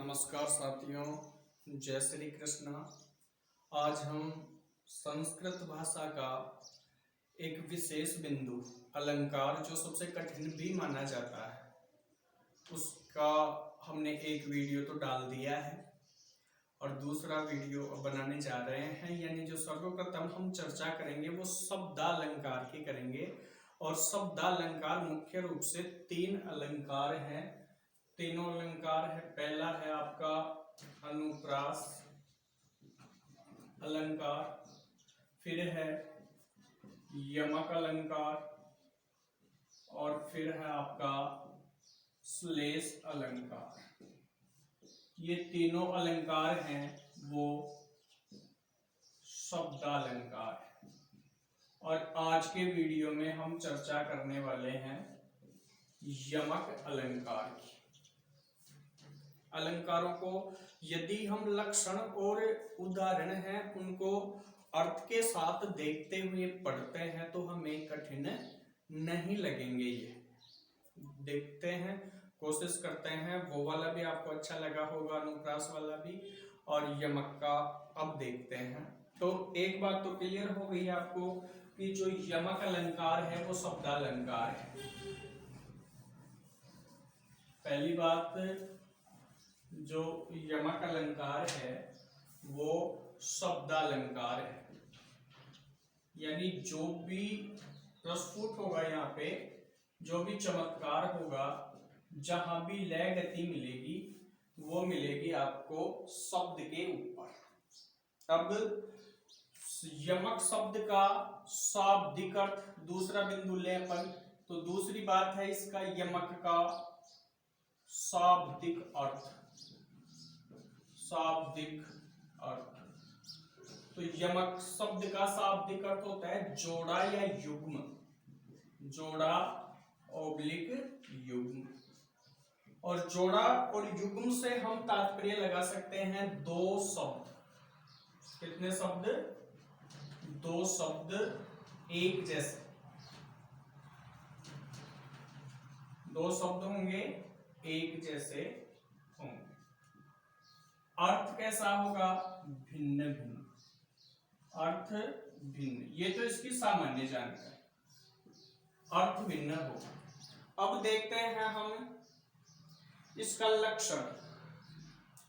नमस्कार साथियों, जय श्री कृष्ण। आज हम संस्कृत भाषा का एक विशेष बिंदु अलंकार, जो सबसे कठिन भी माना जाता है, उसका हमने एक वीडियो तो डाल दिया है और दूसरा वीडियो बनाने जा रहे हैं। यानी जो सर्वप्रथम हम चर्चा करेंगे वो शब्दालंकार की करेंगे। और शब्दालंकार मुख्य रूप से 3 अलंकार हैं। तीनों अलंकार है। पहला है आपका अनुप्रास अलंकार, फिर है यमक अलंकार और फिर है आपका श्लेष अलंकार। ये तीनों अलंकार हैं वो शब्दालंकार है। और आज के वीडियो में हम चर्चा करने वाले हैं यमक अलंकार की। अलंकारों को यदि हम लक्षण और उदाहरण हैं उनको अर्थ के साथ देखते हुए पढ़ते हैं तो हमें कठिन नहीं लगेंगे। ये देखते हैं, कोशिश करते हैं। वो वाला भी आपको अच्छा लगा होगा, अनुप्रास वाला भी, और यमक का अब देखते हैं। तो एक बात तो क्लियर हो गई आपको कि जो यमक अलंकार है वो शब्दालंकार है। पहली बात, जो यमक अलंकार है वो शब्दालंकार है। यानी जो भी प्रस्फुट होगा, यहाँ पे जो भी चमत्कार होगा, जहां भी लय गति मिलेगी वो मिलेगी आपको शब्द के ऊपर। अब यमक शब्द का शाब्दिक अर्थ, दूसरा बिंदु ले अपन, तो दूसरी बात है इसका यमक का शाब्दिक अर्थ। शाब्दिक अर्थ, तो यमक शब्द का शाब्दिक अर्थ होता है जोड़ा या युग्म। जोड़ा ओब्लिक युग्म। और जोड़ा और युग्म से हम तात्पर्य लगा सकते हैं दो शब्द। कितने शब्द? दो शब्द एक जैसे। दो शब्द होंगे एक जैसे होंगे। अर्थ कैसा होगा? भिन्न भिन्न। अर्थ भिन्न, ये तो इसकी सामान्य जानकारी। अर्थ भिन्न होगा। अब देखते हैं हम इसका लक्षण।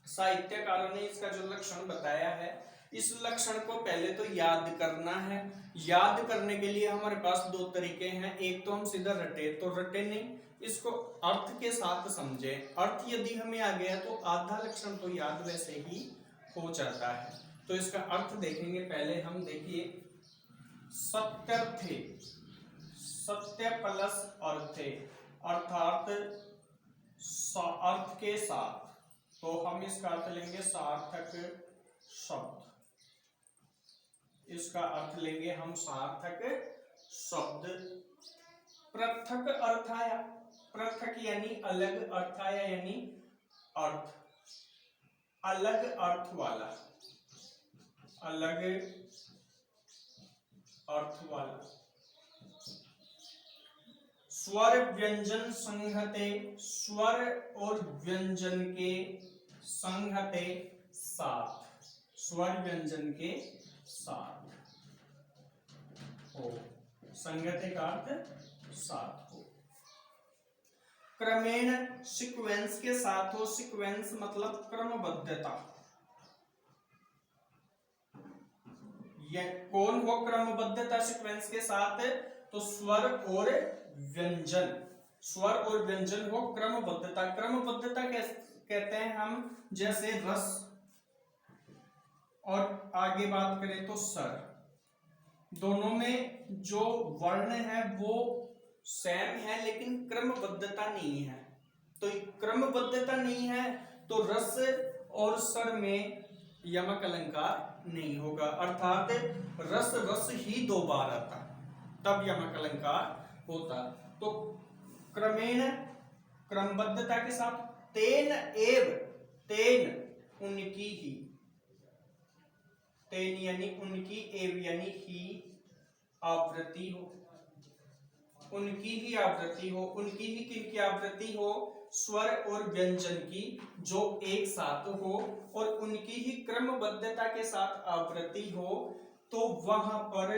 साहित्यकारों ने इसका जो लक्षण बताया है, इस लक्षण को पहले तो याद करना है। याद करने के लिए हमारे पास दो तरीके हैं। एक तो हम सीधा रटे, तो रटे नहीं, इसको अर्थ के साथ समझे। अर्थ यदि हमें आ गया तो आधा लक्षण तो याद वैसे ही हो जाता है। तो इसका अर्थ देखेंगे पहले हम। देखिए, सत्यर्थे, सत्य प्लस अर्थे, अर्थात अर्थ के साथ, तो हम इसका अर्थ लेंगे सार्थक शब्द। इसका अर्थ लेंगे हम सार्थक शब्द। पृथक अर्थ आया, पृथक यानी अलग, अर्थ आया यानी अर्थ, अलग अर्थ वाला, अलग अर्थ वाला। स्वर व्यंजन संहते, स्वर और व्यंजन के संहते साथ, स्वर व्यंजन के साथ हो। संगते का अर्थ साथ हो। क्रमेण, सीक्वेंस के साथ हो। सीक्वेंस मतलब क्रमबद्धता। ये कौन हो क्रमबद्धता सीक्वेंस के साथ? तो स्वर और व्यंजन, स्वर और व्यंजन हो क्रमबद्धता। क्रमबद्धता कहते हैं हम, जैसे रस और आगे बात करें तो सर, दोनों में जो वर्ण है वो सेम है लेकिन क्रमबद्धता नहीं है। तो क्रमबद्धता नहीं है तो रस और सर में यमक अलंकार नहीं होगा। अर्थात रस रस ही दो बार आता, तब यमक अलंकार होता। तो क्रमेण, क्रमबद्धता के साथ, तेन एव, तेन उनकी ही, तेन यानी उनकी, एव यानी ही आवृत्ति हो। उनकी ही आवृत्ति हो। उनकी ही किनकी आवृत्ति हो? स्वर और व्यंजन की जो एक साथ हो और उनकी ही क्रमबद्धता के साथ आवृत्ति हो, तो वहां पर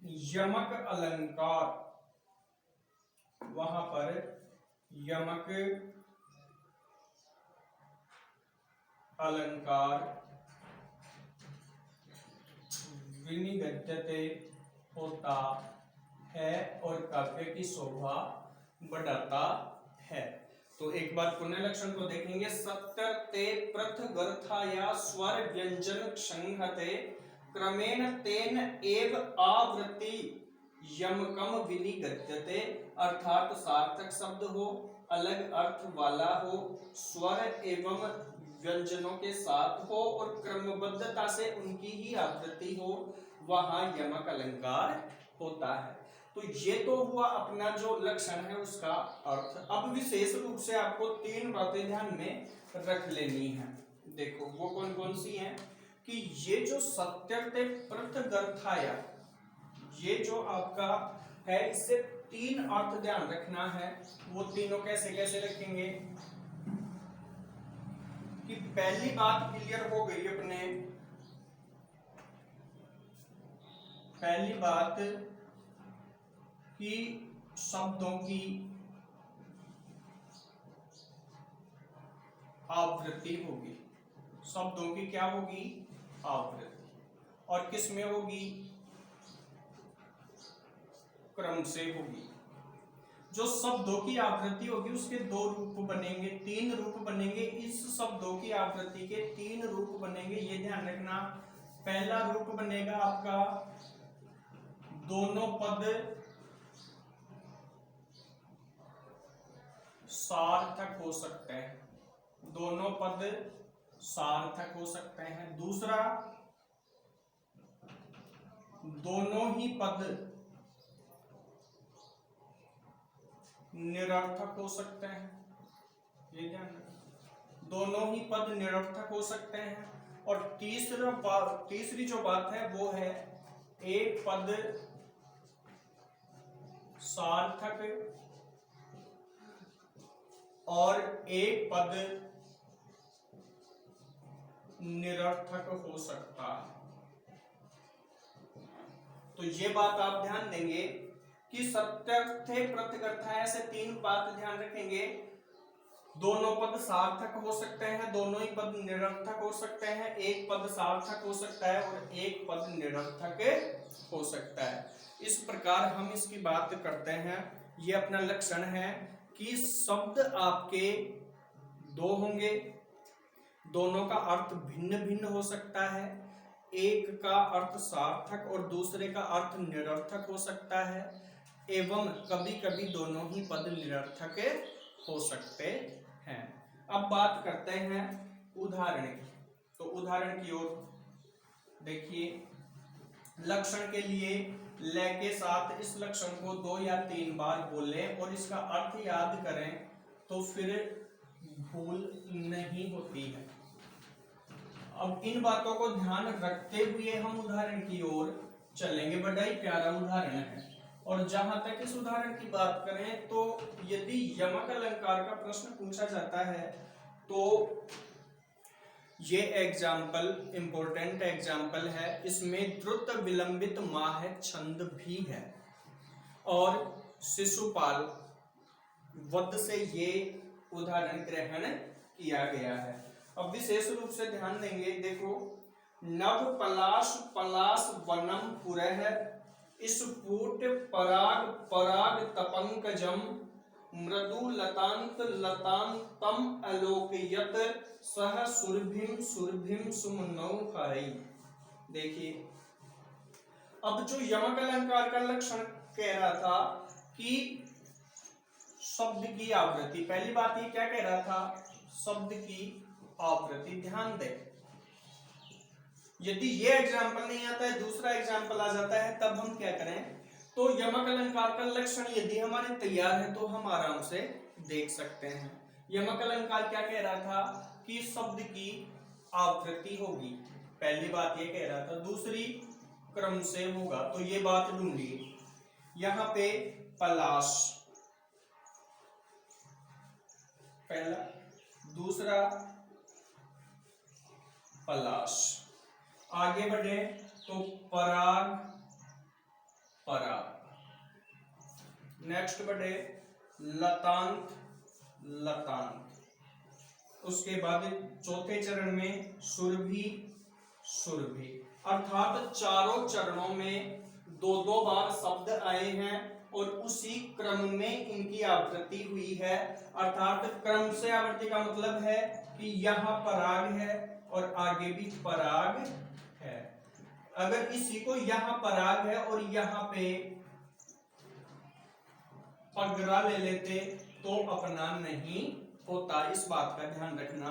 यमक अलंकार, वहां पर यमक अलंकार विनिगद्यते होता है और काव्य की शोभा बढ़ाता है। तो एक बार पुनः लक्षण को देखेंगे। सत्यते प्रथगर्थाया स्वर व्यंजन क्षंहते क्रमेण तेन एव आवृत्ति यमकम विनिगद्यते, अर्थात सार्थक शब्द हो, अलग अर्थ वाला हो, स्वर एवं व्यंजनों के साथ हो और क्रमबद्धता से उनकी ही आवृत्ति हो, वहां यमक अलंकार होता है। तो ये तो हुआ अपना जो लक्षण है उसका अर्थ। अब विशेष रूप से आपको तीन बातें ध्यान में रख लेनी है। देखो वो कौन कौन सी हैं कि ये जो सत्यते प्रथगर्थाया, ये जो आपका है, इससे तीन अर्थ ध्यान रखना है। वो तीनों कैसे कैसे रखेंगे कि पहली बात क्लियर हो गई अपने, पहली बात कि शब्दों की आवृत्ति होगी, शब्दों की क्या होगी आवृत्ति, और किस में होगी क्रम से होगी। जो शब्दों की आवृत्ति होगी उसके दो रूप बनेंगे, तीन रूप बनेंगे। इस शब्दों की आवृत्ति के तीन रूप बनेंगे, ये ध्यान रखना। पहला रूप बनेगा आपका दोनों पद सार्थक हो सकते हैं, दोनों पद सार्थक हो सकते हैं। दूसरा, दोनों ही पद निरर्थक हो सकते हैं, ये ध्यान रखना, दोनों ही पद निरर्थक हो सकते हैं। और तीसरी जो बात है वो है एक पद सार्थक और एक पद निरर्थक हो सकता है। तो ये बात आप ध्यान देंगे कि सत्यर्थे प्रत्यगर्थाया से तीन बात ध्यान रखेंगे। दोनों पद सार्थक हो सकते हैं, दोनों ही पद निरर्थक हो सकते हैं, एक पद सार्थक हो सकता है और एक पद निरर्थक हो सकता है। इस प्रकार हम इसकी बात करते हैं। ये अपना लक्षण है कि शब्द आपके दो होंगे, दोनों का अर्थ भिन्न भिन्न हो सकता है, एक का अर्थ सार्थक और दूसरे का अर्थ निरर्थक हो सकता है, एवं कभी कभी दोनों ही पद निरर्थक हो सकते हैं। अब बात करते हैं उदाहरण की। तो उदाहरण की ओर देखिए, लक्षण के लिए ले के साथ इस लक्षण को 2 या 3 बार बोलें और इसका अर्थ याद करें तो फिर भूल नहीं होती है। अब इन बातों को ध्यान रखते हुए हम उदाहरण की ओर चलेंगे। बड़ा ही प्यारा उदाहरण है। और जहां तक इस उदाहरण की बात करें तो यदि यमक अलंकार का प्रश्न पूछा जाता है तो ये एग्जाम्पल इंपॉर्टेंट एग्जाम्पल है। इसमें द्रुत विलंबित माह छंद भी है और शिशुपाल वध से ये उदाहरण ग्रहण किया गया है। अब विशेष रूप से ध्यान देंगे। देखो, नव पलाश पलाश वनम पुरः स्फुट पराग पराग तपंकजम मृदु लतांत लतांतम अलोकयत सह सुरभिम सुमनौ हरै। देखिए, अब जो यमक अलंकार का लक्षण कह रहा था कि शब्द की आवृत्ति, पहली बात ये क्या कह रहा था, शब्द की आवृत्ति। ध्यान दें, यदि ये एग्जाम्पल नहीं आता है, दूसरा एग्जाम्पल आ जाता है, तब हम क्या करें, तो यमक अलंकार का लक्षण यदि हमारे तैयार है तो हम आराम से देख सकते हैं। यमक अलंकार क्या कह रहा था कि शब्द की आवृत्ति होगी, पहली बात ये कह रहा था। दूसरी, क्रम से होगा, तो ये बात ढूंढिए। यहाँ पे पलाश, पहला। दूसरा पलाश। आगे बढ़े तो पराग, पराग। नेक्स्ट बढ़े लतांत, लतांत। उसके बाद चौथे चरण में सुरभि, सुरभि। अर्थात चारों चरणों में दो दो बार शब्द आए हैं और उसी क्रम में इनकी आवृत्ति हुई है। अर्थात क्रम से आवृत्ति का मतलब है कि यहाँ पराग है और आगे भी पराग है। अगर इसी को यहाँ पराग है और यहाँ पे पगरा ले लेते तो अपना नहीं होता, इस बात का ध्यान रखना।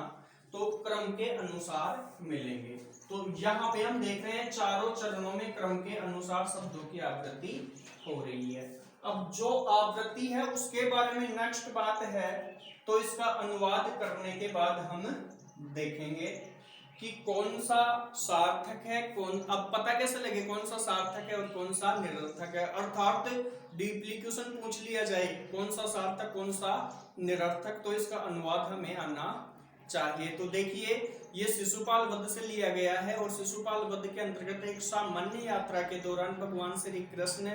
तो क्रम के अनुसार मिलेंगे। तो यहाँ पे हम देख रहे हैं चारों चरणों में क्रम के अनुसार शब्दों की आवृत्ति हो रही है। अब जो आवृत्ति है उसके बारे में नेक्स्ट बात है, तो इसका अनुवाद करने के बाद हम देखेंगे कि कौन सा सार्थक है, कौन, अब पता कैसे लगे कौन सा सार्थक है और कौन सा निरर्थक है। अर्थात डीपली क्वेश्चन पूछ लिया जाए कौन सा सार्थक कौन सा निरर्थक, तो इसका अनुवाद हमें आना चाहिए। तो देखिए ये शिशुपाल वध से लिया गया है और शिशुपाल वध के अंतर्गत एक सामान्य यात्रा के दौरान भगवान श्री कृष्ण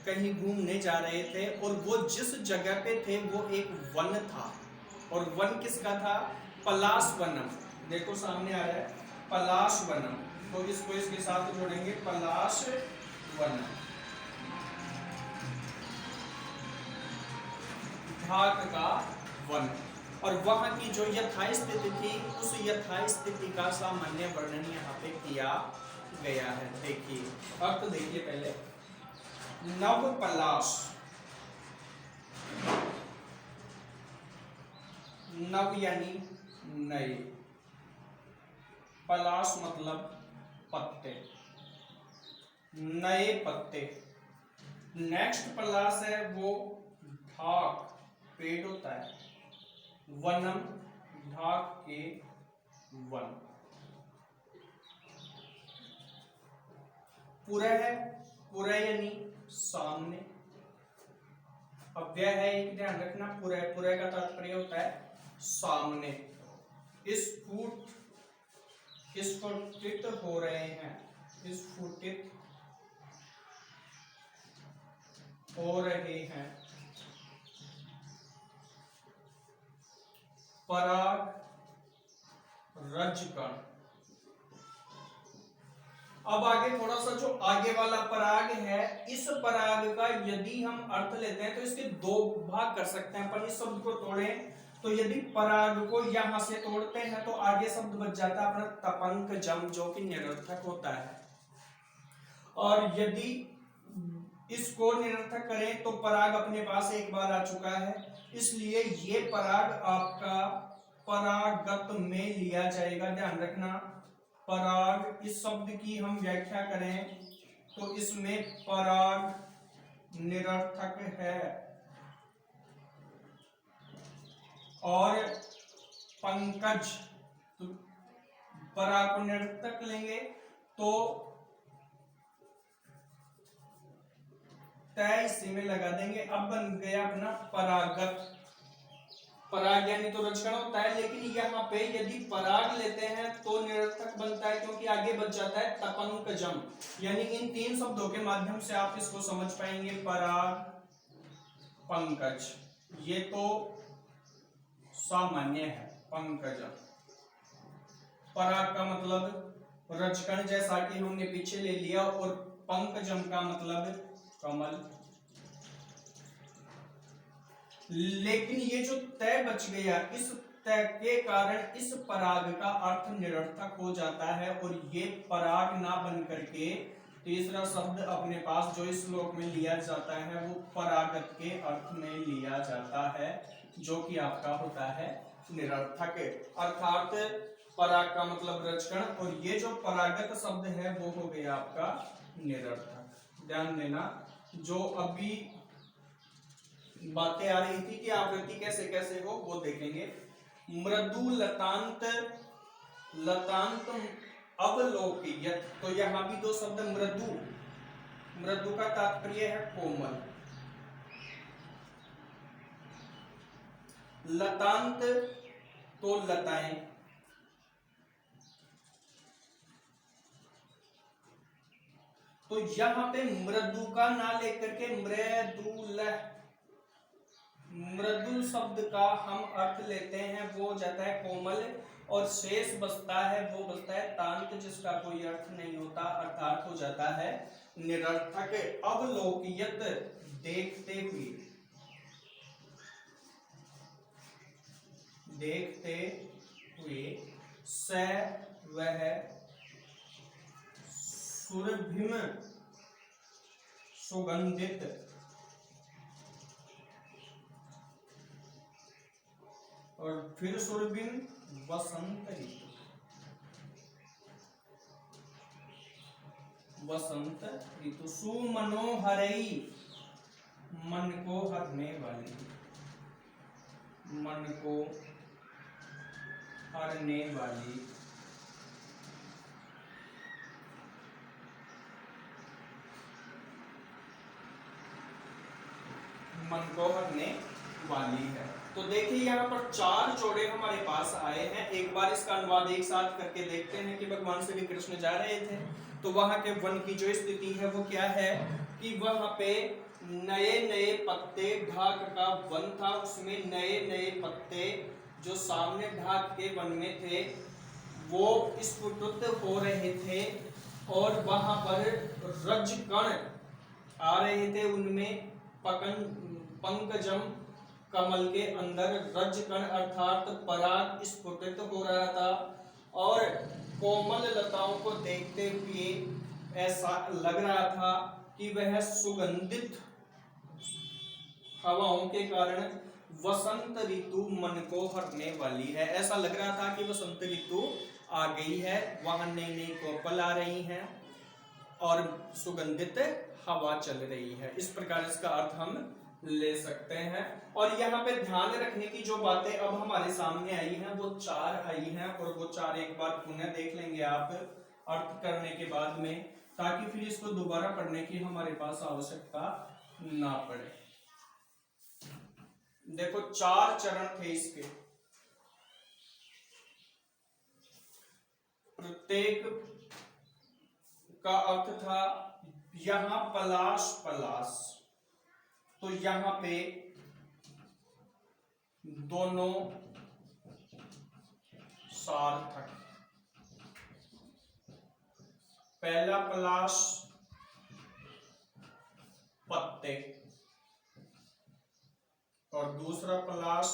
कहीं घूमने जा रहे थे और वो जिस जगह पे थे वो एक वन था। और वन किसका था? पलाश वनम। देखो सामने आ रहा है पलाश वनम, तो इसको इसके साथ जोड़ेंगे पलाश वनम। ढाक का वन। और वहां की जो यथास्थिति थी उस यथास्थिति का सामान्य वर्णन यहाँ पे किया गया है। देखिए अर्थ देखिए पहले। नव पलाश, नव यानी नए, पलाश मतलब पत्ते, नए पत्ते। नेक्स्ट पलाश है वो ढाक, पेड़ होता है। वनम, ढाक के वन। पुरः है, पुरः यानी सामने। अव्यय है, एक ध्यान रखना, पुरः, पुरः का तात्पर्य होता है सामने। स्फुटित हो रहे हैं, स्फुटित हो रहे हैं। पराग, रजकण। अब आगे थोड़ा सा जो आगे वाला पराग है, इस पराग का यदि हम अर्थ लेते हैं तो इसके दो भाग कर सकते हैं अपन। इस शब्द को तोड़ें तो यदि पराग को यहां से तोड़ते हैं तो आगे शब्द बच जाता है अपना तपंकजम, जो कि निरर्थक होता है। और यदि इसको निरर्थक करें तो पराग अपने पास एक बार आ चुका है, इसलिए ये पराग आपका परागत में लिया जाएगा। ध्यान रखना, पराग, इस शब्द की हम व्याख्या करें तो इसमें पराग निरर्थक है और पंकज, तो पराग को निरर्थक लेंगे तो तय इसी में लगा देंगे। अब बन गया अपना परागत। पराग यानी तो रजकण होता है, लेकिन यहाँ पे यदि पराग लेते हैं तो निरर्थक बनता है क्योंकि आगे बच जाता है तपंकजम। यानी इन तीन शब्दों के माध्यम से आप इसको समझ पाएंगे, पराग, पंकज। ये तो सामान्य है, पंकजम। पराग का मतलब रजकण, जैसा कि हमने पीछे ले लिया, और पंकजम का मतलब कमल। लेकिन ये जो तय बच गया, इस तय के कारण इस पराग का अर्थ निरर्थक हो जाता है और ये पराग ना बन करके तीसरा शब्द अपने पास जो इस श्लोक में लिया जाता है वो परागत के अर्थ में लिया जाता है, जो कि आपका होता है निरर्थक। अर्थात पराग का मतलब रजकण और ये जो परागत शब्द है वो हो गया आपका निरर्थक। ध्यान देना, जो अभी बातें आ रही थी कि आवृत्ति कैसे कैसे हो वो देखेंगे। मृदु लतांत, लतांत अवलोकियत, तो यहां भी दो शब्द मृदु, मृदु का तात्पर्य है कोमल। लतांत तो लताएं, तो यहां पे मृदु का ना लेकर के मृदुल, मृदुल शब्द का हम अर्थ लेते हैं वो हो जाता है कोमल, और शेष बचता है वो बचता है तांत, जिसका कोई अर्थ नहीं होता, अर्थात हो जाता है निरर्थक। अवलोकियत देखते हुए, देखते हुए, स वह, सुरभिम सुगंधित, और फिर सुरभिम वसंत ऋतु, वसंत ऋतु। सुमनोहरई, मन को हरने वाली, मन को हरने वाली। मन को हरने वाली है। तो देखिए यहाँ पर 4 जोड़े हमारे पास आए हैं। एक बार इसका अनुवाद एक साथ करके देखते हैं कि भगवान श्री कृष्ण जा रहे थे तो वहां के वन की जो स्थिति है वो क्या है कि वहां पे नए नए पत्ते, ढाक का वन था, उसमें नए नए पत्ते जो सामने ढाक के वन में थे वो स्फुटित हो रहे थे, और वहां पर रजकण आ रहे थे, उनमें पंकजम कमल के अंदर रजकण अर्थात पराग स्फुटित हो रहा था, और कोमल लताओं को देखते हुए ऐसा लग रहा था कि वह सुगंधित हवाओं के कारण वसंत ऋतु मन को हरने वाली है। ऐसा लग रहा था कि वसंत ऋतु आ गई है, वहां नई नई कोपल आ रही हैं और सुगंधित हवा चल रही है। इस प्रकार इसका अर्थ हम ले सकते हैं। और यहाँ पे ध्यान रखने की जो बातें अब हमारे सामने आई हैं वो 4 आई हैं, और वो 4 एक बार पुनः देख लेंगे आप अर्थ करने के बाद में, ताकि फिर इसको दोबारा पढ़ने की हमारे पास आवश्यकता ना पड़े। देखो 4 चरण थे इसके, प्रत्येक का अर्थ था यहां पलाश पलाश, तो यहां पे दोनों सार्थक। पहला पलाश पत्ते और दूसरा पलाश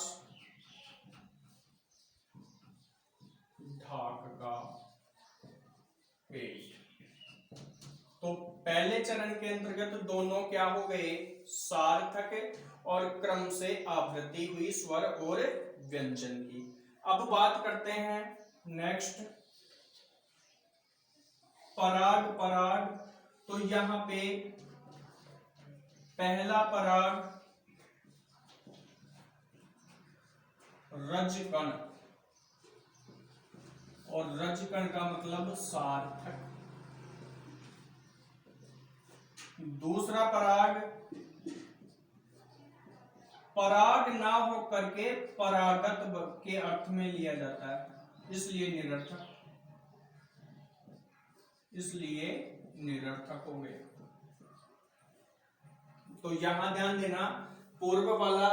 ढाक का पेट। तो पहले चरण के अंतर्गत दोनों क्या हो गए, सार्थक, और क्रम से आवृत्ति हुई स्वर और व्यंजन की। अब बात करते हैं नेक्स्ट पराग। पराग, तो यहां पे पहला पराग रजकण, और रजकण का मतलब सार्थक। दूसरा पराग पराग ना हो करके परागत के अर्थ में लिया जाता है, इसलिए निरर्थक, इसलिए निरर्थक हो गए। तो यहां ध्यान देना, पूर्व वाला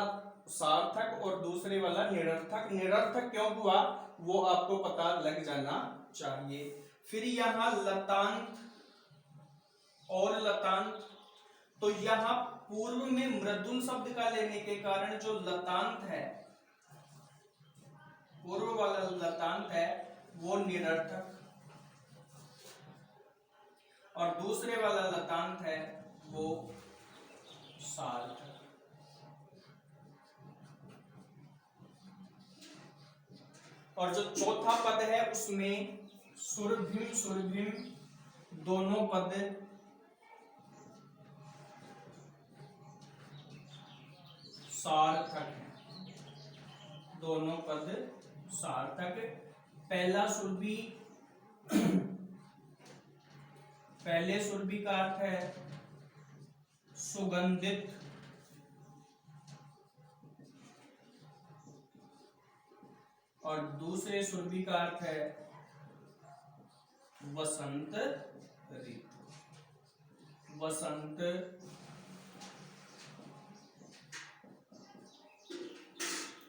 सार्थक और दूसरे वाला निरर्थक। निरर्थक क्यों हुआ वो आपको पता लग जाना चाहिए। फिर यहां लतांत और लतांत, तो यहां पूर्व में मृदुल शब्द का लेने के कारण जो लतांत है, पूर्व वाला लतांत है वो निरर्थक, और दूसरे वाला लतांत है वो सार्थक। और जो चौथा पद है उसमें सुरभिम सुरभिम दोनों पद सार्थक है, दोनों पद सार्थक। पहला सुरभि, पहले सुरभि का अर्थ है सुगंधित, और दूसरे सुरभि का अर्थ है वसंत ऋतु। वसंत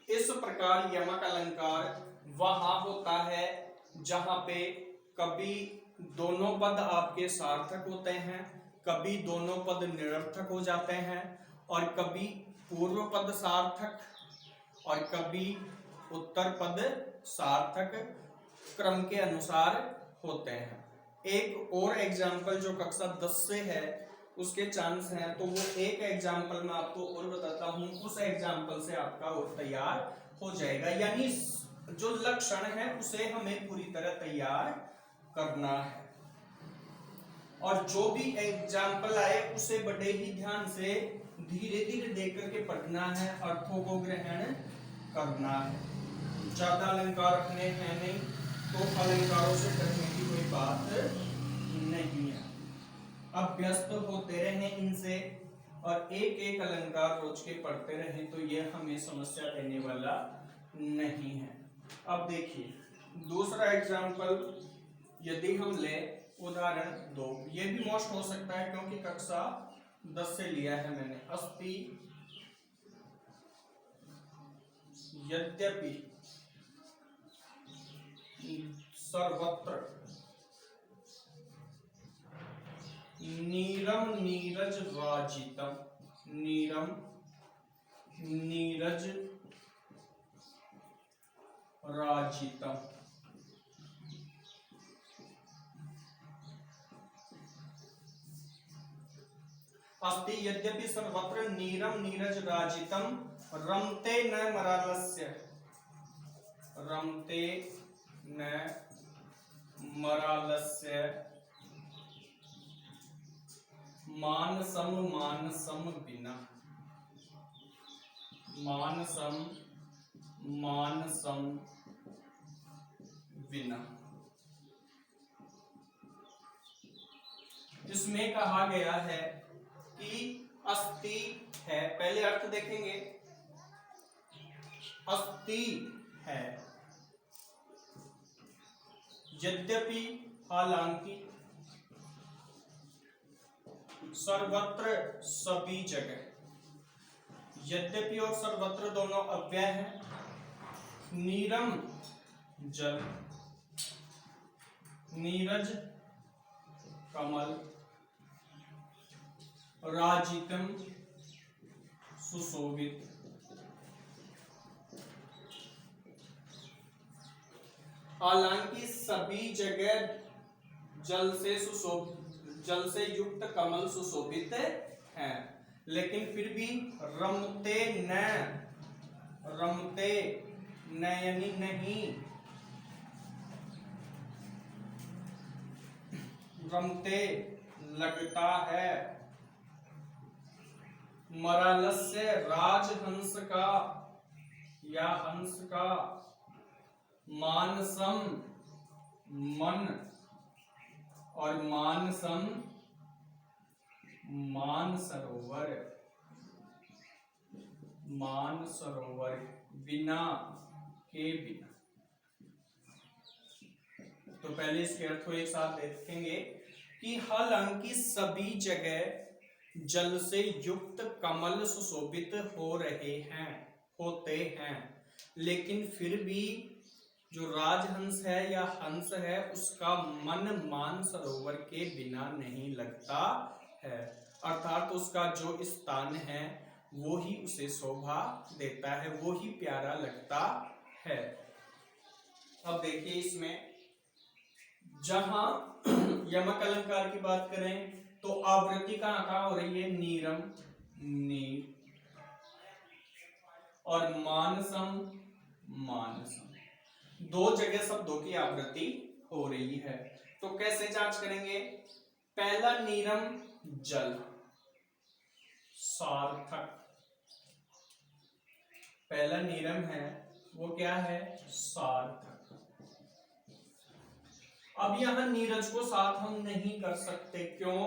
इस प्रकार यमक अलंकार वहां होता है जहां पे कभी दोनों पद आपके सार्थक होते हैं, कभी दोनों पद निरर्थक हो जाते हैं, और कभी पूर्व पद सार्थक और कभी उत्तर पद सार्थक क्रम के अनुसार होते हैं। एक और एग्जाम्पल जो कक्षा 10 से है उसके चांस हैं, तो वो एक एग्जाम्पल मैं आपको और बताता हूं, उस एग्जाम्पल से आपका और तैयार हो जाएगा। यानी जो लक्षण है उसे हमें पूरी तरह तैयार करना है, और जो भी एग्जाम्पल आए उसे बड़े ही ध्यान से धीरे धीरे देख करके पढ़ना है, अर्थों को ग्रहण करना है। ज्यादा अलंकार अपने हैं नहीं तो अलंकारों से करने की कोई बात नहीं है। अभ्यस्त होते रहे इनसे और एक एक अलंकार रोज के पढ़ते रहे तो ये हमें समस्या देने वाला नहीं है। अब देखिए दूसरा एग्जाम्पल यदि हम ले, उदाहरण 2, ये भी मोस्ट हो सकता है क्योंकि कक्षा 10 से लिया है मैंने। अस्ति यद्यपि सर्वत्र नीरम नीरज राजितम, नीरम नीरज राजितम, अस्ति यद्यपि सर्वत्र नीरम नीरज राजितम रमते न मरालस्य, रमते न मरालस्य मानसम मानसम विना, मानसम मानसम विना। इसमें कहा गया है कि अस्ति है, पहले अर्थ देखेंगे, अस्ति है, यद्यपि हालांकि, सर्वत्र सभी जगह, यद्यपि और सर्वत्र दोनों अव्यय हैं, नीरम जल, नीरज कमल, राजितम सुशोभित, हालांकि सभी जगह जल से जल से युक्त कमल सुशोभित हैं, लेकिन फिर भी रमते न, रमते न यानी नहीं, रमते लगता है, मरालस्य राजहंस का या हंस का, मानसम मन और मानसम मानसरोवर, मानसरोवर बिना के बिना। तो पहले इसके अर्थ को एक साथ देखेंगे कि हालांकि सभी जगह जल से युक्त कमल सुशोभित हो रहे हैं, होते हैं, लेकिन फिर भी जो राजहंस है या हंस है उसका मन मानसरोवर के बिना नहीं लगता है, अर्थात उसका जो स्थान है वो ही उसे शोभा देता है, वो ही प्यारा लगता है। अब देखिए इसमें जहां यमक अलंकार की बात करें तो आवृत्ति कहां हो रही है, नीरम नीर, और मानसम मानसम, दो जगह शब्दों की आवृत्ति हो रही है। तो कैसे जांच करेंगे, पहला नीरम जल सार्थक, पहला नीरम है वो क्या है, सार्थक। अब यहां नीरज को साथ हम नहीं कर सकते, क्यों,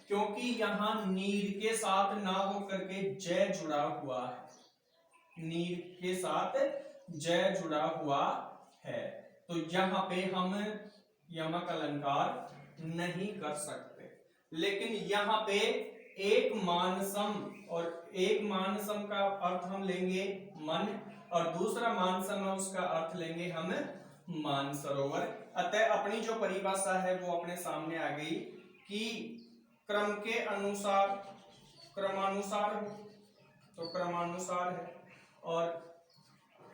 क्योंकि यहां नीर के साथ ना हो करके जय जुड़ा हुआ है, नीर के साथ जय जुड़ा हुआ है, तो यहाँ पे हम यमक अलंकार नहीं कर सकते। लेकिन यहाँ पे एक मानसम, और एक मानसम का अर्थ हम लेंगे मन, और दूसरा मानसम है उसका अर्थ लेंगे हम मानसरोवर। अतः अपनी जो परिभाषा है वो अपने सामने आ गई कि क्रम के अनुसार, क्रमानुसार, तो क्रमानुसार है, और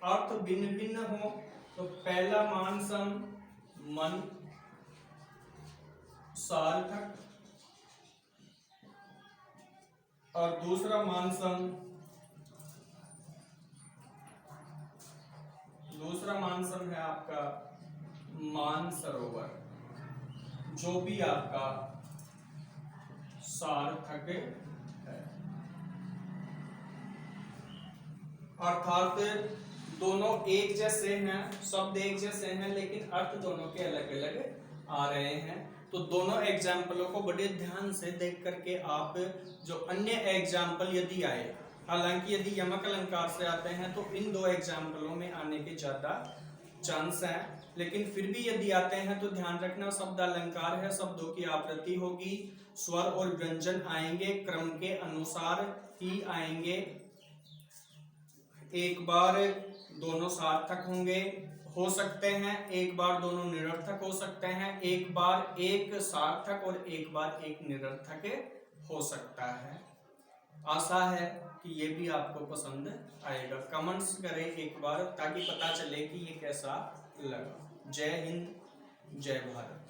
अर्थ भिन्न भिन्न हो, तो पहला मानसम मन सार्थक, और दूसरा मानसम है आपका मानसरोवर, जो भी आपका सार्थक है। अर्थात दोनों एक जैसे हैं, शब्द एक जैसे हैं, लेकिन अर्थ दोनों के अलग अलग आ रहे हैं। तो दोनों एग्जाम्पलों को बड़े ध्यान से देख करके आप जो अन्य एग्जाम्पल यदि आए, हालांकि यदि यमक अलंकार से आते हैं तो इन दो एग्जाम्पलों में आने के ज्यादा चांस हैं, लेकिन फिर भी यदि आते हैं तो ध्यान रखना शब्द अलंकार है, शब्दों की आवृत्ति होगी, स्वर और व्यंजन आएंगे, क्रम के अनुसार ही आएंगे, एक बार दोनों सार्थक होंगे, हो सकते हैं एक बार दोनों निरर्थक हो सकते हैं, एक बार एक सार्थक और एक बार एक निरर्थक हो सकता है। आशा है कि ये भी आपको पसंद आएगा। कमेंट्स करें एक बार ताकि पता चले कि ये कैसा लगा। जय हिंद, जय भारत।